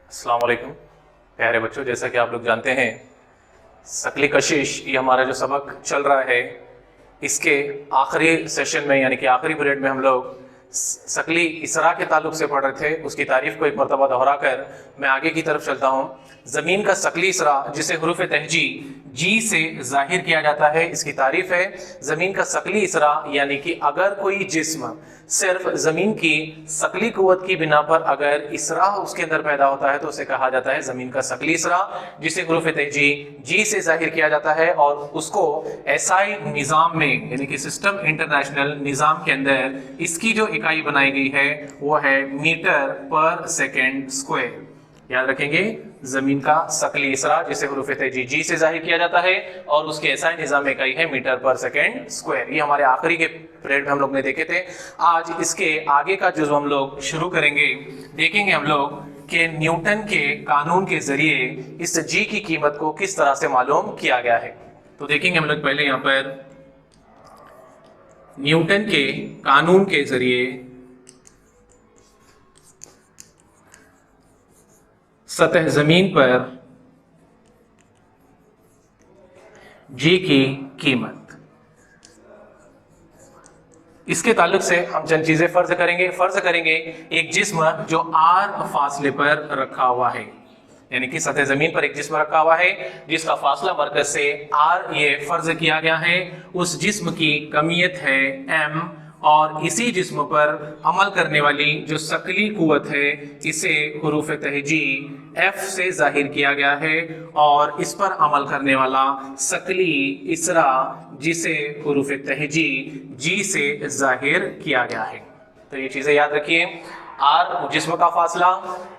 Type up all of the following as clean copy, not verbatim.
अस्सलाम वालेकुम प्यारे बच्चों, जैसा कि आप लोग जानते हैं शकली कशिश ये हमारा जो सबक चल रहा है इसके आखिरी सेशन में यानी कि आखिरी पीरियड में हम लोग शकली इसरा के ताल्लुक से पढ़ रहे थे। उसकी तारीफ को एक मरतबा दोहरा कर मैं आगे की तरफ चलता हूँ। ज़मीन का शकली इसरा जिसे हुरूफ तहजी जी से जाहिर किया जाता है, इसकी तारीफ है ज़मीन का शकली इसरा यानी कि अगर कोई जिस्म सिर्फ ज़मीन की शकली कुव्वत की बिना पर अगर इसरा उसके अंदर पैदा होता है तो उसे कहा जाता है ज़मीन का शकली इसरा, जिसे हुरूफ तहजी जी से जाहिर किया जाता है और उसको एसआई निज़ाम में यानी कि सिस्टम इंटरनेशनल निज़ाम के अंदर इसकी जो इकाई बनाई गई है वो है मीटर पर सेकेंड स्क्वायर। याद रखेंगे, जमीन का शकली इसरा जिसे हुरूफ तहजी जी से जाहिर किया जाता है और उसके एसआई निज़ाम में इकाई है मीटर पर सेकेंड स्क्वायर। ये हमारे आखिरी के पीरियड में हम लोग ने देखे थे। आज इसके आगे का जुज़ हम लोग शुरू करेंगे। देखेंगे हम लोग कि न्यूटन के कानून के जरिए इस जी की कीमत को किस तरह से मालूम किया गया है। तो देखेंगे हम लोग पहले यहाँ पर न्यूटन के कानून के जरिए सतह जमीन पर जी की कीमत, इसके ताल्लुक से हम चंद चीजें फर्ज करेंगे एक जिस्म जो आर फासले पर रखा हुआ है, यानी कि सतह जमीन पर एक जिस्म रखा हुआ है जिसका फासला मरकज से आर ये फर्ज किया गया है। उस जिस्म की कमियत है एम और इसी जिस्म पर अमल करने वाली जो शकली कुव्वत है इसे हुरूफ तहजी एफ से जाहिर किया गया है और इस पर अमल करने वाला शकली इसरा जिसे हुरूफ तहजी जी से जाहिर किया गया है। तो ये चीजें याद रखिए, आर जिस्म का फासला,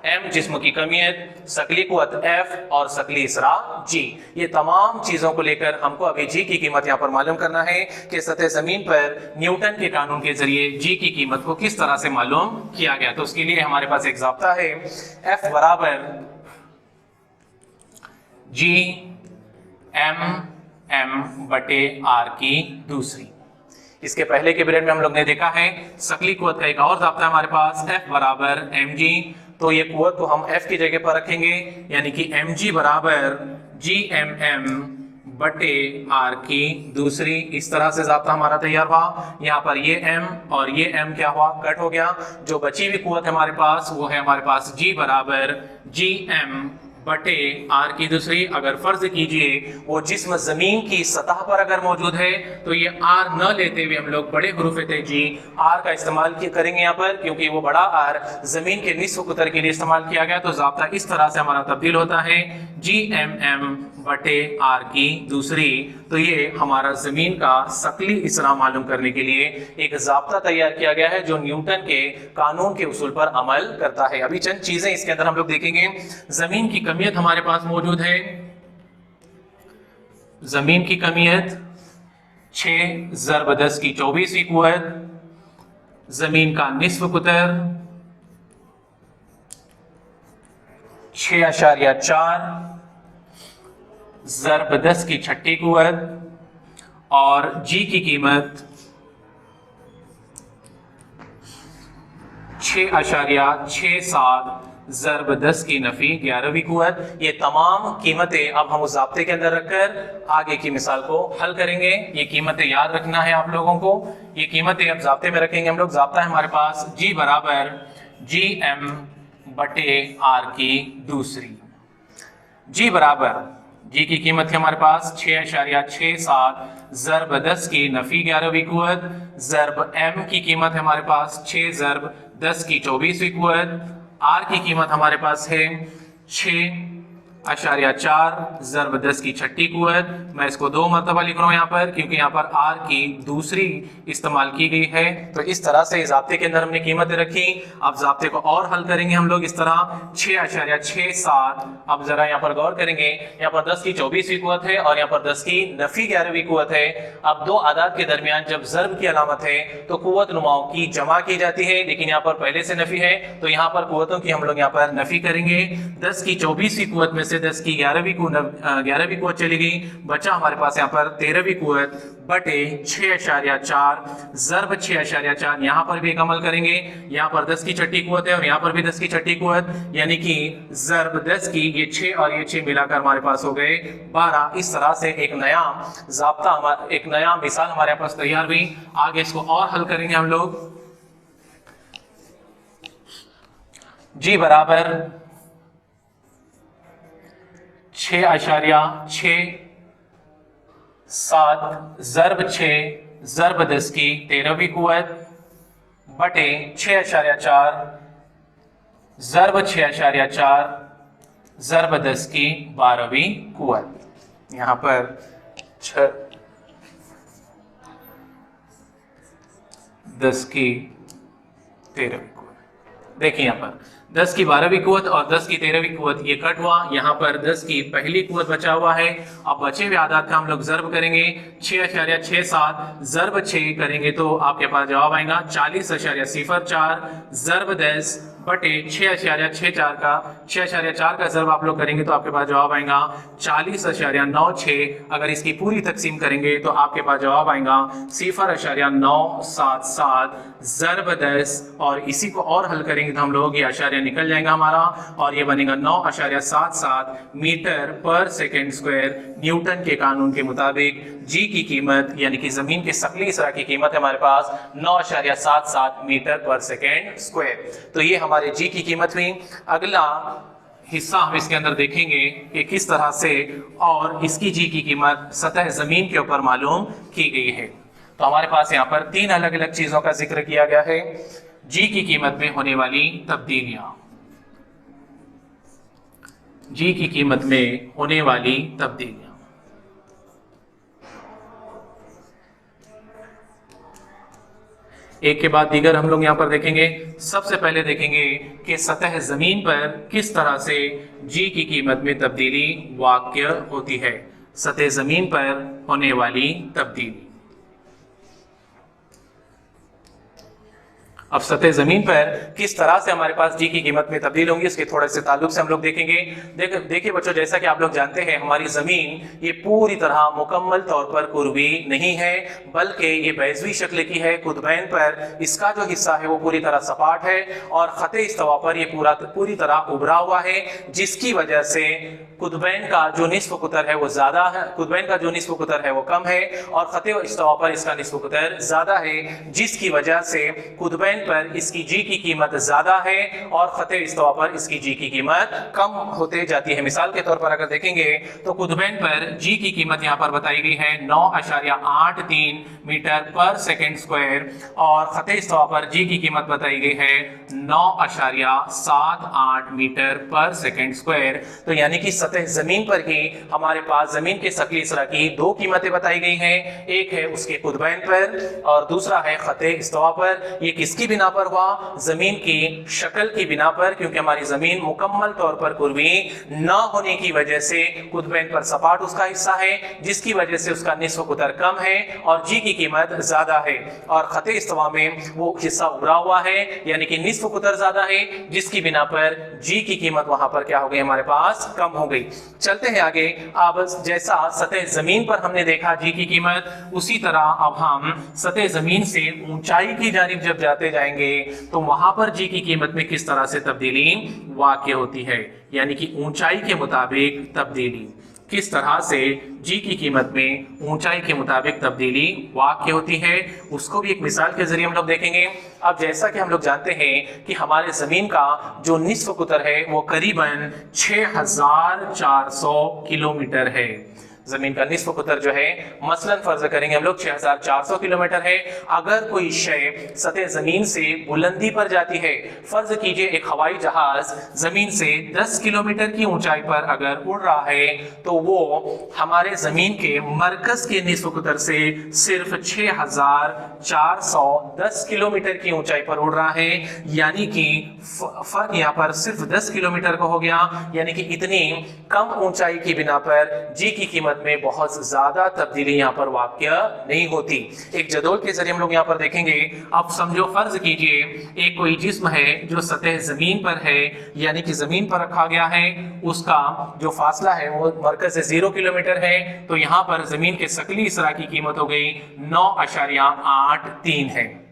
एम जिस्म की कमियत, शकली कुव्वत एफ और शकली इसरा जी। ये तमाम चीजों को लेकर हमको अभी जी की कीमत यहाँ पर मालूम करना है कि सतह जमीन पर न्यूटन के कानून के जरिए जी की कीमत को किस तरह से मालूम किया गया। तो उसके लिए हमारे पास एक ज़ाब्ता है, एफ बराबर जी एम बटे आर की दूसरी। इसके पहले के पीरियड में हम लोग ने देखा है शकली कुव्वत का एक और ज़ाब्ता हमारे पास, एफ बराबर एम जी। तो ये कुव्वत को हम एफ की जगह पर रखेंगे यानी कि एम जी बराबर जी एम बटे आर की दूसरी। इस तरह से ज़ाब्ता हमारा तैयार हुआ। यहाँ पर ये एम और ये एम क्या हुआ, कट हो गया। जो बची हुई कुव्वत हमारे पास वो है हमारे पास जी बराबर जी एम बटे आर की दूसरी। अगर फर्ज कीजिए वो जिस्म जमीन की सतह पर अगर मौजूद है तो ये आर न लेते हुए हम लोग बड़े हुरूफ तहजी आर का इस्तेमाल करेंगे यहाँ पर, क्योंकि वो बड़ा आर जमीन के निस्फ कुतर के लिए इस्तेमाल किया गया। तो ज़ाब्ता इस तरह से हमारा तब्दील होता है जी एम बटे आर की दूसरी। तो ये हमारा जमीन का शकली इसरा मालूम करने के लिए एक ज़ाब्ता तैयार किया गया है जो न्यूटन के कानून के उसूल पर अमल करता है। अभी चंद चीजें इसके अंदर हम लोग देखेंगे। जमीन की कमियत हमारे पास मौजूद है, जमीन की कमियत 6 ज़रब 10 की 24वीं कुव्वत, जमीन का निस्फ कुतर 6.4 ज़रब 10 की 6ठी कुव्वत और जी की कीमत 6.67 ज़रब 10 की नफी 11वीं कुव्वत। ये तमाम कीमतें अब हम उस ज़ाब्ते के अंदर रखकर आगे की मिसाल को हल करेंगे। ये कीमतें याद रखना है आप लोगों को। ये कीमतें अब ज़ाब्ते में रखेंगे हम लोग। ज़ाब्ता है हमारे पास जी बराबर जी एम बटे आर की दूसरी। जी बराबर जी की कीमत है हमारे पास 6.67 ज़रब 10 की नफी 11वीं कुव्वत, ज़रब एम की कीमत है हमारे पास 6 ज़रब 10 की 24वीं कुव्वत, आर की कीमत हमारे पास है 6.4 ज़रब 10 की 6ठी कुव्वत। मैं इसको 2 मरतबा लिख रहा हूँ यहाँ पर क्योंकि यहाँ पर आर की दूसरी इस्तेमाल की गई है। तो इस तरह से ज़ाब्ते के अंदर हमने कीमतें रखी। अब ज़ाब्ते को और हल करेंगे हम लोग इस तरह 6.67। अब जरा यहाँ पर गौर करेंगे, यहाँ पर 10 की 24वीं कुव्वत है और यहाँ पर 10 की नफी 11वीं कुव्वत है। अब दो आदाद के दरमियान जब ज़र्ब की अलामत है तो कुव्वत नुमाओं की जमा की जाती है, लेकिन यहाँ पर पहले से नफी है तो यहाँ पर कुव्वतों की हम लोग यहाँ पर नफी करेंगे। 10 की 24वीं कुव्वत में से 10 की 11वीं कुवत चली गई, बचा हमारे पास यहाँ पर 13वीं कुवत बटे 6.4 ज़र्ब 6.4। यहाँ पर भी एक अमल करेंगे, यहाँ पर 10 की छठी कुवत है और यहाँ पर भी 10 की छठी कुवत, यानी कि ज़र्ब 10 की ये 6 और ये 6 मिलाकर हमारे पास हो गए 12। इस तरह से एक नया ज़ाब्ता, एक नया मिसाल हमारे पास तैयार हुई। आगे इसको और हल करेंगे हम लोग। जी बराबर 6.67 ज़र्ब 6 ज़र्ब 10 की 13वीं कुवत बटे 6.4 ज़र्ब 6.4 ज़र्ब 10 की 12वीं कुवत। यहाँ पर 10 की 13वीं कुवत। देखिए यहाँ पर 10 की 12वीं कुवत और 10 की 13वीं कुवत ये कट हुआ। यहाँ पर 10 की पहली कुवत बचा हुआ है। अब बचे हुए आदात का हम लोग ज़र्ब करेंगे। 6.67 ज़र्ब 6 करेंगे तो आपके पास जवाब आएगा 40.04 ज़र्ब 10 बटे 6.64 का 6.4 का ज़र्ब आप लोग करेंगे तो आपके पास जवाब आएगा 40.96। अगर इसकी पूरी तकसीम करेंगे तो आपके पास जवाब आएगा 0.977 ज़र्ब 10 और इसी को और हल करेंगे तो हम लोग ये आशार्य निकल जाएगा हमारा और ये बनेगा 9.77 मीटर पर सेकेंड स्क्वायर। न्यूटन के कानून के मुताबिक जी की कीमत यानी कि जमीन के सकली इसरा की कीमत है हमारे पास 9.77 मीटर पर सेकेंड स्क्वायर। तो ये हमारे जी की कीमत हुई। अगला हिस्सा हम इसके अंदर देखेंगे कि किस तरह से और इसकी जी की कीमत सतह जमीन के ऊपर मालूम की गई है। तो हमारे पास यहाँ पर 3 अलग अलग चीजों का जिक्र किया गया है। जी की कीमत में होने वाली तब्दीलियां, जी की कीमत में होने वाली तब्दीलियां। एक के बाद दीगर हम लोग यहाँ पर देखेंगे। सबसे पहले देखेंगे कि सतह जमीन पर किस तरह से जी की कीमत में तब्दीली वाक़या होती है। सतह जमीन पर होने वाली तब्दीली। अब सतह जमीन पर किस तरह से हमारे पास जी की कीमत में तब्दील होंगी इसके थोड़े से ताल्लुक से हम लोग देखेंगे। देखिए बच्चों, जैसा कि आप लोग जानते हैं हमारी जमीन ये पूरी तरह मुकम्मल तौर पर कुर्वी नहीं है, बल्कि ये बैज़वी शक्ल की है। कुतबैन पर इसका जो हिस्सा है वो पूरी तरह सपाट है और खते इस्तवा पर ये पूरी तरह उभरा हुआ है, जिसकी वजह से कुतबैन का जो निस्फ कुतर है वो ज्यादा है, कुतबैन का जो निस्फ कुतर है वो कम है और खते इस्तवा पर इसका निस्फ कुतर ज्यादा है, जिसकी वजह से कुतबैन पर इसकी जी की कीमत ज्यादा है और खते इस्तवा पर इसकी जी की कीमत कम होते जाती है। मिसाल के तौर पर अगर देखेंगे तो कुतबैन पर जी की कीमत यहाँ पर बताई गई है 9.83 मीटर पर सेकेंड स्क्वायर और खते इस्तवा पर जी की कीमत बताई गई है 9.78 मीटर पर सेकेंड स्क्वायर। तो यानी कि सतह जमीन पर ही हमारे पास जमीन के सकली इसरा की 2 कीमतें बताई गई हैं। एक है उसके कुतबैन पर और दूसरा है खते इस्तवा पर। ये किसकी बिना पर हुआ? जमीन की शक्ल की बिना पर, क्योंकि हमारी जमीन मुकम्मल तौर पर कुर्वी न होने की वजह से कुतबैन पर सपाट उसका हिस्सा है, जिसकी वजह से उसका निस्फ कुतर कम है और जी की कीमत ज्यादा है और खते इस्तवा में वो हिस्सा उभरा हुआ है यानी कि निस्फ कुतर ज्यादा है, जिसकी बिना पर जी की कीमत वहां पर क्या हो गई हमारे पास कम हो गई। चलते हैं आगे। अब जैसा सतह जमीन पर हमने देखा जी की कीमत, उसी तरह अब हम सतह जमीन से ऊंचाई की जानिब जब जाते जाएंगे तो वहां पर जी की कीमत में किस तरह से तब्दीली वाक़या होती है, यानी कि ऊंचाई के मुताबिक तब्दीली। किस तरह से जी की कीमत में ऊंचाई के मुताबिक तब्दीली वाक़या होती है उसको भी एक मिसाल के जरिए हम लोग देखेंगे। अब जैसा कि हम लोग जानते हैं कि हमारे जमीन का जो निस्फ कुतर है वो करीबन 6400 किलोमीटर है। जमीन का निस्फ कुतर जो है मसलन फर्ज करेंगे हम लोग 6400 किलोमीटर है। अगर कोई शय सतह जमीन से बुलंदी पर जाती है, फर्ज कीजिए एक हवाई जहाज जमीन से 10 किलोमीटर की ऊंचाई पर अगर उड़ रहा है तो वो हमारे जमीन के मरकज के निस्फ कुतर से सिर्फ 6410 किलोमीटर की ऊंचाई पर उड़ रहा है, यानी कि फर्क यहाँ पर सिर्फ 10 किलोमीटर का हो गया। यानी कि इतनी कम ऊंचाई की बिना पर जी की कीमत कीमत में बहुत ज्यादा तब्दीली यहाँ पर वाक़या नहीं होती। एक जदौल के जरिए हम लोग यहाँ पर देखेंगे। अब समझो, फर्ज कीजिए एक कोई जिस्म है जो सतह जमीन पर है, यानी कि जमीन पर रखा गया है, उसका जो फासला है वो मरकज से 0 किलोमीटर है। तो यहाँ पर जमीन के शकली इसरा की कीमत हो गई 9.83 है।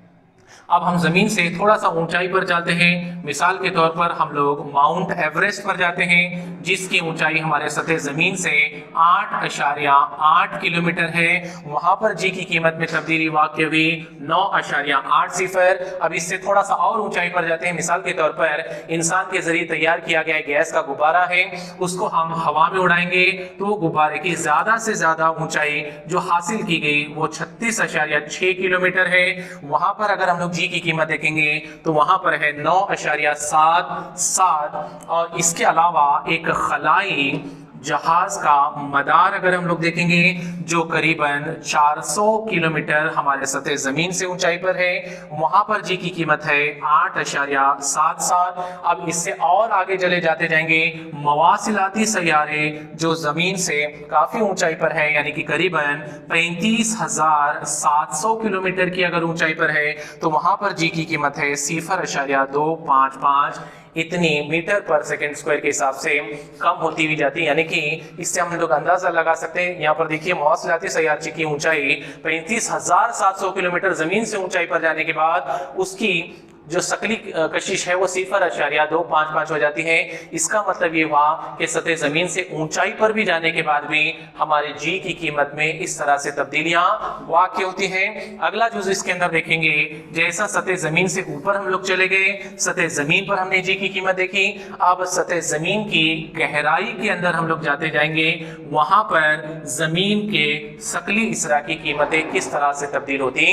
अब हम जमीन से थोड़ा सा ऊंचाई पर जाते हैं। मिसाल के तौर पर हम लोग माउंट एवरेस्ट पर जाते हैं, जिसकी ऊंचाई हमारे सतह जमीन से 8.8 किलोमीटर है। वहां पर जी की कीमत में तब्दीली वाक़ हुई 9.80। अब इससे थोड़ा सा और ऊंचाई पर जाते हैं। मिसाल के तौर पर इंसान के जरिए तैयार किया गया गैस का गुब्बारा है, उसको हम हवा में उड़ाएंगे तो गुब्बारे की ज्यादा से ज्यादा ऊंचाई जो हासिल की गई वो 36.6 किलोमीटर है। वहां पर अगर हम लोग जी की कीमत देखेंगे तो वहां पर है 9.77। और इसके अलावा एक खलाई जहाज का मदार अगर हम लोग देखेंगे जो करीबन 400 किलोमीटर हमारे सतह जमीन से ऊंचाई पर है, वहां पर जी की कीमत है 8.77। अब इससे और आगे चले जाते जाएंगे। मवासिलाती सैयारे जो जमीन से काफी ऊंचाई पर है, यानी कि करीबन 35,700 किलोमीटर की अगर ऊंचाई पर है, तो वहां पर जी की कीमत है 0.255। इतनी मीटर पर सेकंड स्क्वायर के हिसाब से कम होती हुई जाती है। यानी कि इससे हम लोग अंदाजा लगा सकते हैं। यहाँ पर देखिए, मवासिलाती सैयारची की ऊंचाई 35,700 किलोमीटर जमीन से ऊंचाई पर जाने के बाद उसकी जो शकली कशिश है वो 0.255 हो जाती है। इसका मतलब ये हुआ कि सतह जमीन से ऊंचाई पर भी जाने के बाद भी हमारे जी की कीमत में इस तरह से तब्दीलियां वाक़ होती हैं। अगला जुज़ इसके अंदर देखेंगे, जैसा सतह जमीन से ऊपर हम लोग चले गए, सतह जमीन पर हमने जी की कीमत देखी। अब सतह जमीन की गहराई के अंदर हम लोग जाते जाएंगे, वहां पर जमीन के शकली इसरा की कीमतें किस तरह से तब्दील होती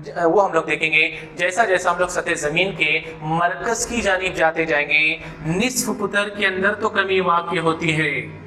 वो हम लोग देखेंगे। जैसा जैसा हम लोग सतह जमीन के मरकज की जानिब जाते जाएंगे, निस्फ कुतर के अंदर तो कमी वाक़ होती है,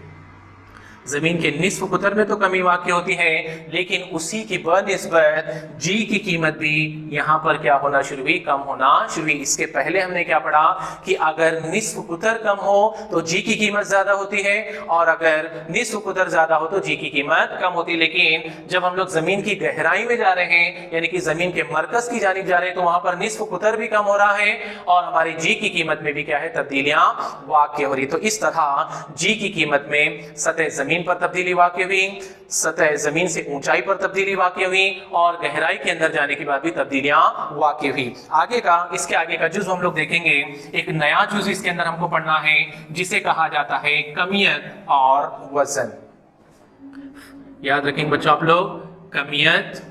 जमीन के निस्फ कुतर में तो कमी वाक़ होती है, लेकिन उसी की बनिस्बत जी की कीमत भी यहाँ पर क्या होना शुरू हुई, कम होना शुरू हुई। इसके पहले हमने क्या पढ़ा कि अगर निस्फ कुतर कम हो तो जी की कीमत ज्यादा होती है, और अगर निस्फ कुतर ज्यादा हो तो जी की कीमत कम होती है। लेकिन जब हम लोग जमीन की गहराई में जा रहे हैं, यानी कि जमीन के मरकज की जानिब जा रहे हैं, तो वहां पर निस्फ कुतर भी कम हो रहा है और हमारी जी की कीमत में भी क्या है, तब्दीलियां वाक़ हो रही। तो इस तरह जी की कीमत में सतह जमीन पर तब्दीली वाक़ हुई, सतह जमीन से ऊंचाई पर तब्दीली वाक़ हुई, और गहराई के अंदर जाने के बाद भी तब्दीलियां वाक़ हुई। आगे का, इसके आगे का जुज़ हम लोग देखेंगे। एक नया जुज़ इसके अंदर हमको पढ़ना है जिसे कहा जाता है कमियत और वजन। याद रखेंगे बच्चों आप लोग, कमियत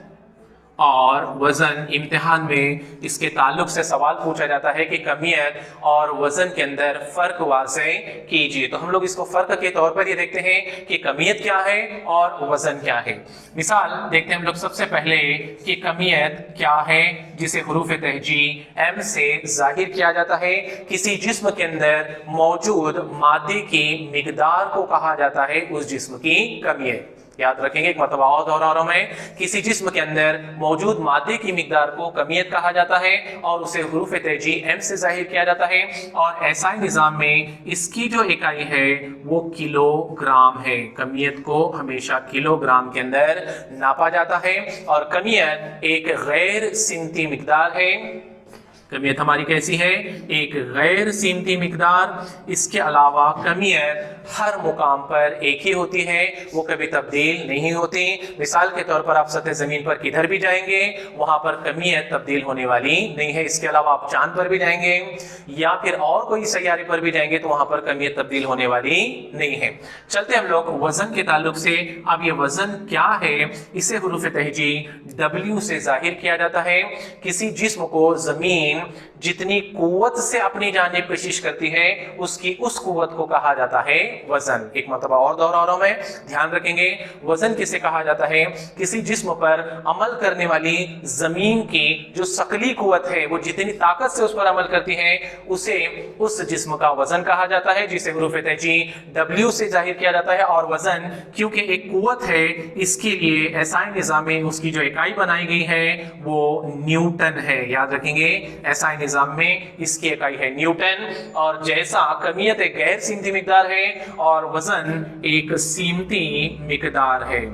और वजन। इम्तिहान में इसके ताल्लुक से सवाल पूछा जाता है कि कमियत और वजन के अंदर फर्क वाज़े कीजिए। तो हम लोग इसको फर्क के तौर पर ये देखते हैं कि कमियत क्या है और वजन क्या है। मिसाल देखते हैं हम लोग सबसे पहले कि कमियत क्या है, जिसे हुरूफ तहजी एम से जाहिर किया जाता है। किसी जिस्म के अंदर मौजूद मादे की मिकदार को कहा जाता है उस जिस्म की कमियत। याद रखेंगे, एक मरतबा और दोहरा रहा हूं मैं, किसी जिस्म के अंदर मौजूद मादे की मिकदार को कमियत कहा जाता है और उसे हुरूफ तहजी एम से जाहिर किया जाता है। और ऐसा निज़ाम में इसकी जो इकाई है वो किलोग्राम है। कमियत को हमेशा किलोग्राम के अंदर नापा जाता है। और कमियत एक गैर सिमती मिकदार है। कमियत हमारी कैसी है, एक गैर सीमती मिकदार। इसके अलावा कमियत हर मुकाम पर एक ही होती है, वो कभी तब्दील नहीं होती। मिसाल के तौर पर आप सतह जमीन पर किधर भी जाएंगे वहां पर कमियत तब्दील होने वाली नहीं है। इसके अलावा आप चांद पर भी जाएंगे या फिर और कोई सैयारे पर भी जाएंगे तो वहां पर कमियत तब्दील होने वाली नहीं है। चलते हम लोग वजन के ताल्लुक से। अब ये वजन क्या है, इसे हुरूफ तहजी W से जाहिर किया जाता है। किसी जिस्म को जमीन जितनी कुव्वत से अपनी जानिब कोशिश करती है उसकी उस कुव्वत को कहा जाता है वजन। एक मरतबा और दोहरा रहा हूं मैं, ध्यान रखेंगे। वजन किसे कहा जाता है, किसी जिस्म पर अमल करने वाली जमीन की जो शकली कुव्वत है वो जितनी ताकत से उस पर अमल करती है उसे उस जिस्म का वजन कहा जाता है, जिसे हुरूफ तहजी W से जाहिर किया जाता है। और वजन क्योंकि एक कुव्वत है, इसके लिए ऐसा निज़ाम में उसकी जो इकाई बनाई गई है वो न्यूटन है। याद रखेंगे, ऐसा निज़ाम में इसकी इकाई है न्यूटन। और जैसा कमियत एक गैर सीमती मिकदार है और वजन एक सीमती मिकदार है,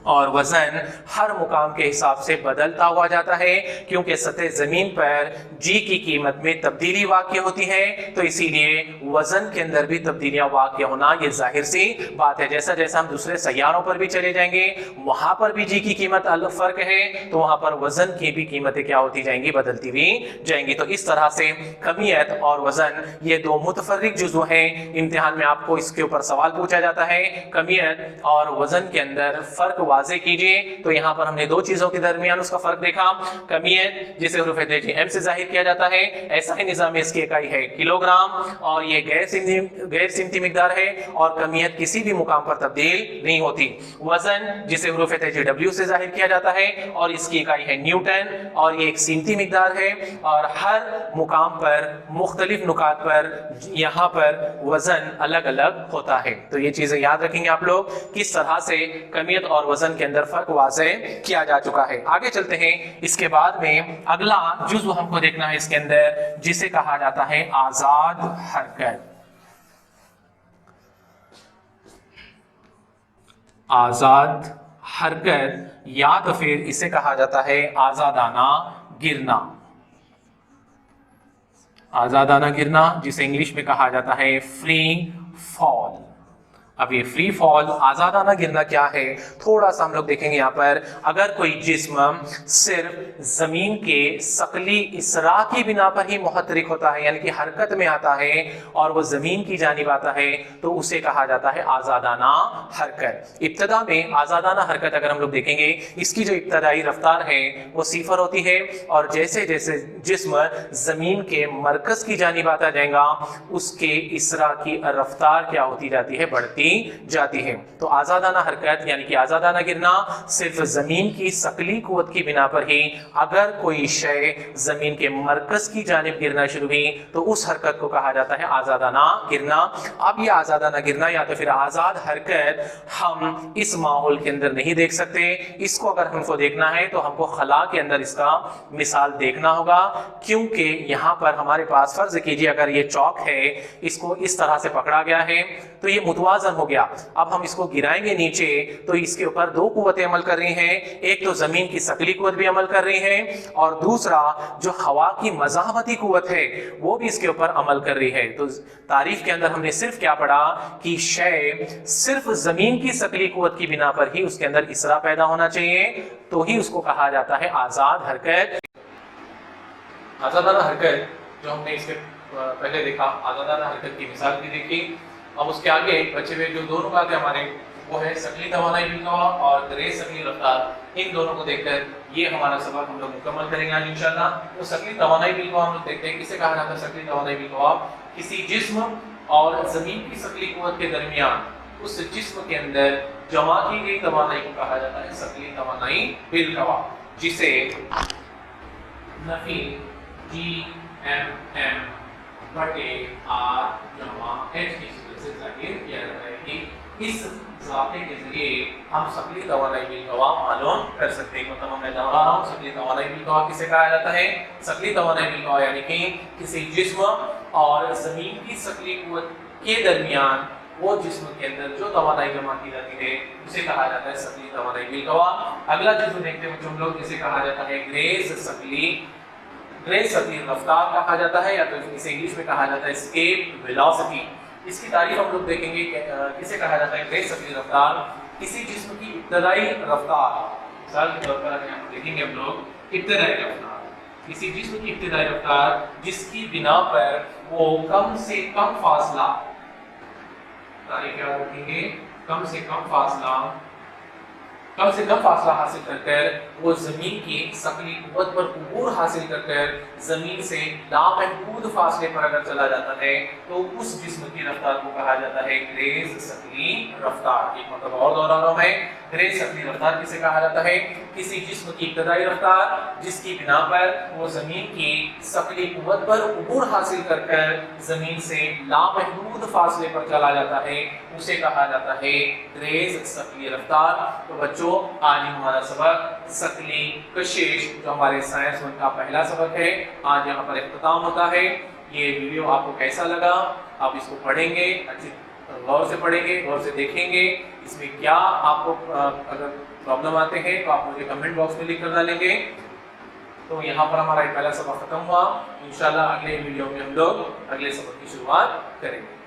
और वजन हर मुकाम के हिसाब से बदलता हुआ जाता है, क्योंकि सतह जमीन पर जी की कीमत में तब्दीली वाक़ होती है, तो इसीलिए वजन के अंदर भी तब्दीलियां वाक़ होना ये जाहिर सी बात है। जैसा जैसा हम दूसरे सैयारों पर भी चले जाएंगे, वहां पर भी जी की कीमत अलग फर्क है, तो वहां पर वजन की भी कीमतें क्या होती जाएंगी, बदलती भी जाएंगी। तो इस तरह से कमियत और वजन ये दो मुतफर्रिक जुज़्व हैं। इम्तिहान में आपको इसके ऊपर सवाल पूछा जाता है, कमियत और वजन के अंदर फर्क वाज़े कीजिए। तो यहाँ पर हमने दो चीजों के दरमियान उसका फर्क देखा। कमियत जिसे हुरूफ तेजी एम से जाहिर किया जाता है, ऐसा ही निज़ाम में इसकी इकाई है किलोग्राम, और ये गैर सिमती मिकदार है, और कमियत किसी भी मुकाम पर तब्दील नहीं होती। वजन जिसे हुरूफ तेजी डब्ल्यू से जाहिर किया जाता है, और इसकी इकाई है न्यूटन, और ये एक सिमती मिकदार है, और हर मुकाम पर मुख्तलिफ नुकात पर यहाँ पर वजन अलग अलग होता है। तो ये चीजें याद रखेंगे आप लोग, किस तरह से कमियत और वजन के अंदर फर्क वाज़े किया जा चुका है। आगे चलते हैं। इसके बाद में अगला जुज़्व हमको देखना है इसके अंदर, जिसे कहा जाता है आजाद हरकत। आजाद हरकत या तो फिर इसे कहा जाता है आजादाना गिरना। आजादाना गिरना जिसे इंग्लिश में कहा जाता है फ्री फॉल। अब ये फ्री फॉल, आजादाना गिरना क्या है, थोड़ा सा हम लोग देखेंगे यहाँ पर। अगर कोई जिस्म सिर्फ जमीन के सकली इसरा की बिना पर ही मुहतरिक होता है, यानी कि हरकत में आता है और वो जमीन की जानिब आता है, तो उसे कहा जाता है आजादाना हरकत। इब्तदा में आजादाना हरकत अगर हम लोग देखेंगे, इसकी जो इब्तदाई रफ्तार है वो सिफर होती है, और जैसे जैसे जिस्म जमीन के मरकज की जानिब आता जाएगा, उसके इसरा की रफ्तार क्या होती जाती है, बढ़ती जाती है। तो आजादाना हरकत यानी कि आजादाना गिरना सिर्फ जमीन की सकली कुव्वत की बिना पर ही, अगर कोई शय जमीन के मरकज की जानिब गिरना शुरू हुई, तो उस हरकत को कहा जाता है आजादाना गिरना। अब ये आजादाना गिरना या तो फिर आजाद हरकत हम इस माहौल के अंदर नहीं देख सकते। इसको अगर हमको देखना है तो हमको खला के अंदर इसका मिसाल देखना होगा, क्योंकि यहाँ पर हमारे पास फर्ज कीजिए अगर ये चौक है, इसको इस तरह से पकड़ा गया है, तो ये मुतवाजन हो गया। अब हम इसको गिराएंगे नीचे, तो इसके ऊपर दो कुव्वतें अमल कर रही हैं, एक तो जमीन की सकली कुव्वत भी अमल कर रही है, और दूसरा जो हवा की मज़ाहमती कुव्वत है वो भी इसके ऊपर अमल कर रही है। तो तारीफ के अंदर हमने सिर्फ क्या पढ़ा कि शय सिर्फ जमीन की सकली कुव्वत की बिना पर ही उसके अंदर इसरा पैदा होना चाहिए, तो ही उसको कहा जाता है आजाद हरकत। आजादाना हरकत जो हमने इसके पहले देखा, आजादाना हरकत की मिसाल भी देखी। अब उसके आगे बचे हुए जो दोनों बातें हमारे वो है सकली तवानाई बिलकवा और गैर सकली रफ्तार। इन दोनों को देखकर ये हमारा सबक हम लोग मुकम्मल करेंगे आज इंशाल्लाह। तो सकली तवानाई बिलकवा हम लोग देखते हैं, किसे कहा जाता है सकली तवानाई बिलकवा। किसी जिस्म और जमीन की सकली कुव्वत के दरमियान उस जिस्म के अंदर जमा की गई तवानाई को कहा जाता है सकली तवानाई बिलकवा, जिसे नफी GMM बटे R जमा H की सूरत से जाहिर किया जाता है कि इस ज़ाब्ते के जरिए हम सकली तवानाई बिलकवा मालूम कर सकते हैं। मतलब मैं दोहरा रहा हूँ, सकली तवानाई बिलकवा किसे कहा जाता है, सकली तवानाई बिलकवा यानी कि किसी जिस्म और जमीन की सकली कुव्वत के दरमियान वो जिस्म के अंदर जो तवानाई जमा की जाती है उसे कहा जाता है सकली तवानाई बिलकवा। अगला जिस्म देखते हैं बच्चों लोग, जिसे कहा जाता है ग्रेज सकली रफ्तार कहा जाता है, या तो इसे इंग्लिश में कहा जाता है एस्केप वेलोसिटी। इसकी तारीफ हम लोग देखेंगे किसे कहा जाता है ग्रेज सकली रफ्तार। किसी जिस्म की इब्तदाई रफ्तार, मिसाल के तौर पर यहाँ देखेंगे हम लोग इब्तदाई रफ्तार, किसी जिस्म की इब्तदाई रफ्तार जिसकी बिना पर वो कम से कम फासला, तारीफ याद रखेंगे, कम से कम फासला हासिल कर वो जमीन की सकली कुव्वत पर उबूर हासिल कर जमीन से लामहदूद फासले पर अगर चला जाता है, तो उस जिस्म की रफ्तार को कहा जाता है ग्रेज सकली रफ्तार। एक मतलब और दोहरा रहा हूं मैं, ग्रेज सकली रफ्तार किसे कहा जाता है, किसी जिस्म की इब्तदाई रफ्तार जिसकी बिना पर वो जमीन की सकली कुव्वत पर उबूर हासिल कर जमीन से लामहदूद फासले पर चला जाता है, उसे कहा जाता है तेज सकली रफ्तार। तो बच्चों, आज हमारा सबक सकली कशिश जो हमारे साइंस वन का पहला सबक है, आज यहाँ पर इख्तिताम होता है। ये वीडियो आपको कैसा लगा? आप इसको पढ़ेंगे, अच्छी गौर से पढ़ेंगे, गौर से देखेंगे, इसमें क्या आपको अगर प्रॉब्लम आते हैं तो आप मुझे कमेंट बॉक्स में लिख कर डालेंगे। तो यहाँ पर हमारा पहला सबक खत्म हुआ। इंशाल्लाह अगले वीडियो में हम लोग अगले सबक की शुरुआत करेंगे।